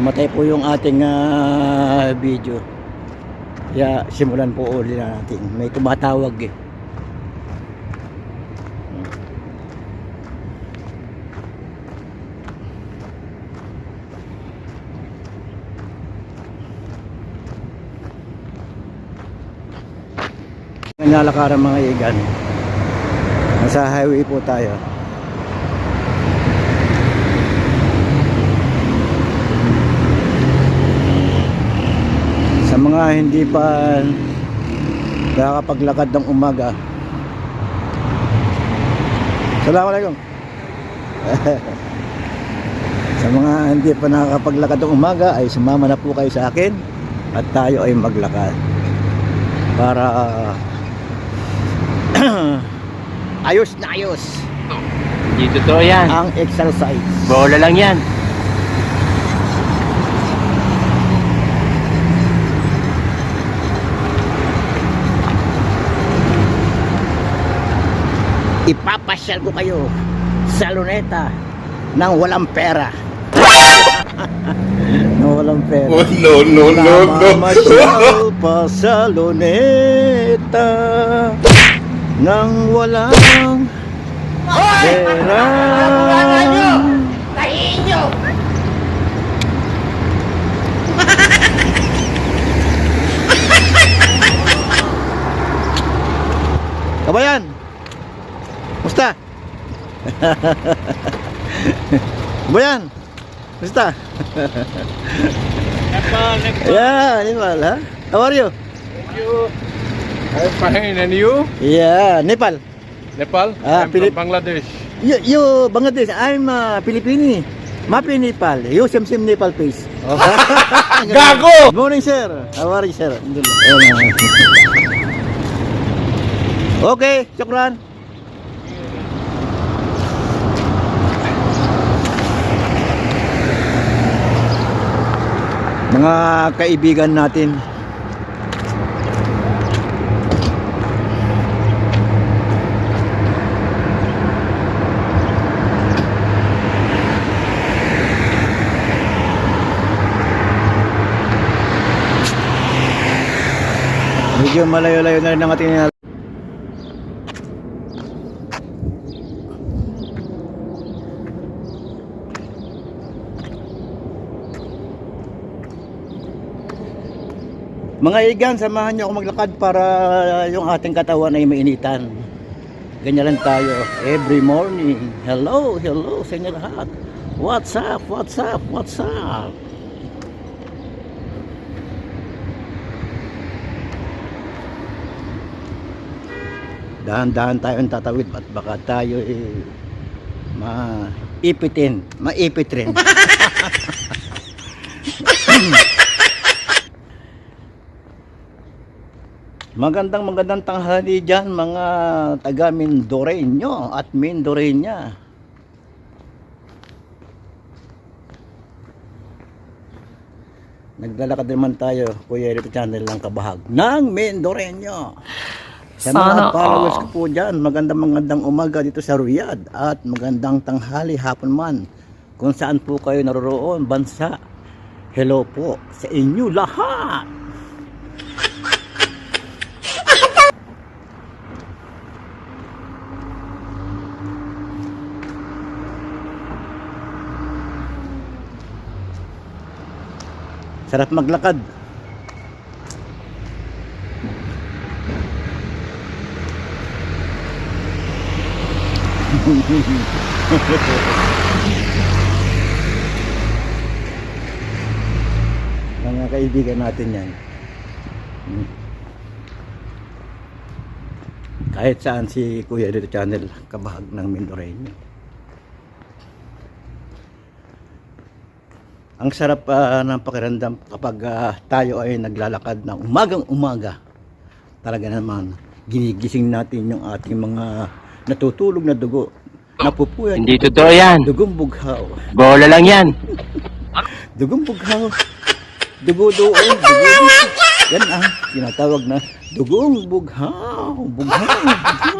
Namatay po yung ating video. Kaya simulan po ulit natin. May tumatawag eh. Nalakaran mga igan. Nasa highway po tayo. Sa mga hindi pa nakakapaglakad ng umaga. Assalamualaikum. Sa mga hindi pa nakakapaglakad ng umaga ay sumama na po kayo sa akin at tayo ay maglakad para ayos na ayos. Hindi totoo yan. Ang exercise. Bola lang yan. Ipapasyal ko kayo sa Luneta nang walang pera. Nang walang pera. Oh, no. Namamasyal pa sa Luneta nang walang pera. Tahiin nyo! Kabayan, musta? Kabayan, musta? Nepal. Yeah, Nepal, ha? How are you? I'm fine, and you? Yeah, Nepal. Nepal? Ah, I'm Philip- from Bangladesh. You Bangladesh, I'm Filipini. Mapi Nepal. You same Nepal face. Gago! Good morning, sir. How are you, sir? Okay, syukran. Mga kaibigan natin, medyo malayo-layo na rin ang ating mga igan, samahan nyo ako maglakad para yung ating katawan ay mainitan. Ganyan lang tayo every morning. Hello sa inyo lahat. What's up? Dahan-dahan tayong tatawid at baka tayo maipit rin. Magandang tanghali dyan mga taga Mindoreño at Mindoreña. Naglalakad naman tayo, Kuya Eric Channel lang kabahag ng Mindoreño. Sa mga followers ko po dyan, magandang umaga dito sa Riyadh at magandang tanghali hapon man kung saan po kayo naroroon bansa. Hello po sa inyo lahat. Sarap maglakad. Mga kaibigan natin yan. Kahit saan si Kuya dito channel, kabahag ng Mindoreño. Ang sarap ng pakiramdam kapag tayo ay naglalakad ng umagang-umaga. Talaga naman, ginigising natin yung ating mga natutulog na dugo. Napupuyat. Hindi totoo yan. Dugong bughaw. Bola lang yan. Dugong bughaw. Dugo doon. Dugo. Yan tinatawag na dugong bughaw.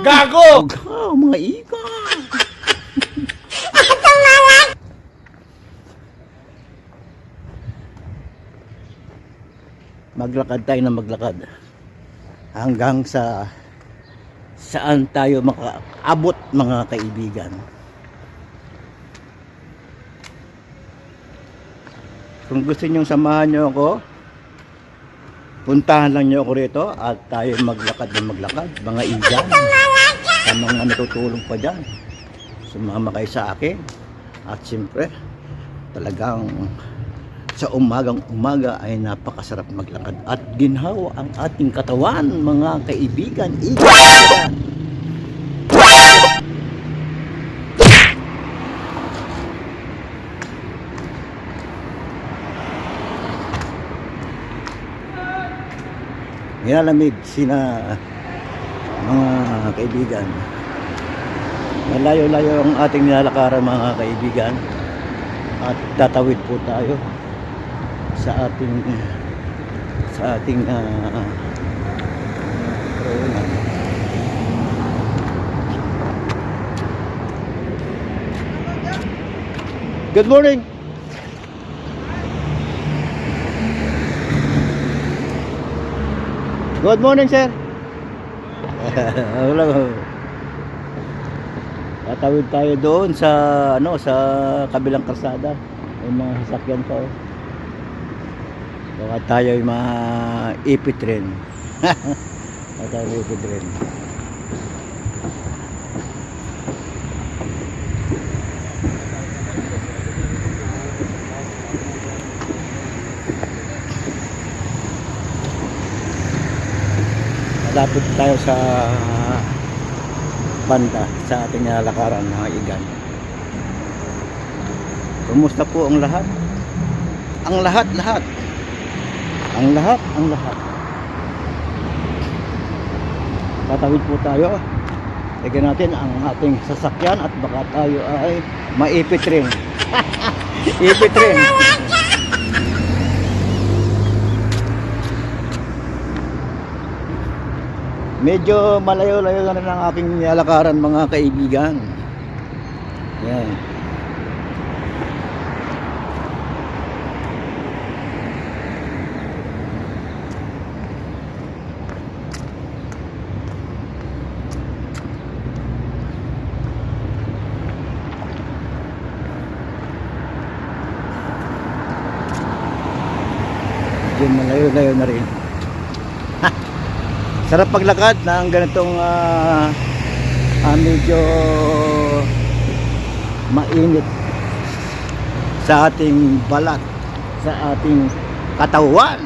Gago! Bughaw, mga ika. maglakad tayo na maglakad hanggang sa saan tayo makaabot, mga kaibigan. Kung gusto nyong samahan nyo ako, puntahan lang nyo ako rito at tayo maglakad na maglakad, mga igan, sa mga natutulong pa dyan. Sumama kayo sa akin. At siyempre, talagang sa umagang umaga ay napakasarap maglakad at ginhawa ang ating katawan, mga kaibigan. Igan! Nilalamig sina mga kaibigan. Malayo-layo ang ating nilalakaran, mga kaibigan, at tatawid po tayo sa ating Good morning. Good morning, sir. Hello. Tatawid tayo doon sa sa kabilang kalsada. May mga sasakyan pa. Baka tayo ay maipit rin. Tayo ipit rin. Malapit tayo sa banda sa ating lakaran, mga igan. Kumusta po ang lahat? Ang lahat. Tatawid po tayo. Tignan natin ang ating sasakyan at baka tayo ay maipit rin. Ipit rin. Medyo malayo-layo na rin ang aking nilalakaran, mga kaibigan. Yan. Medyo malayo-layo na rin. Sarap paglakad ng ganitong medyo mainit sa ating balat, sa ating katawan.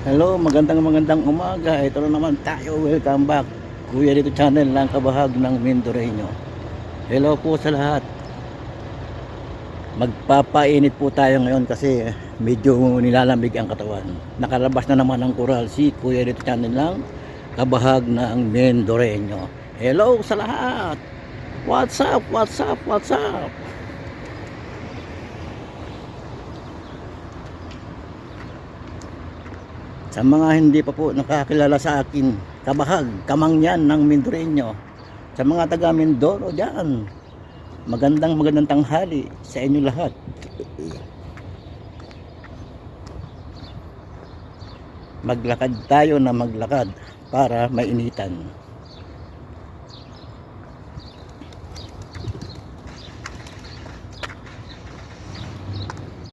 Hello, magandang umaga. Ito na naman tayo. Welcome back. Kuya dito channel lang, kabahag ng Mendoreño. Hello po sa lahat. Magpapainit po tayo ngayon kasi medyo nilalamig ang katawan. Nakalabas na naman ang koral si Kuya dito channel lang, kabahag ng Mendoreño. Hello sa lahat. What's up? Sa mga hindi pa po nakakilala sa akin, kabahag, kamangyan ng Mendoreño. Sa mga taga Mindoro dyan, magandang tanghali sa inyo lahat. Maglakad tayo na maglakad para mainitan.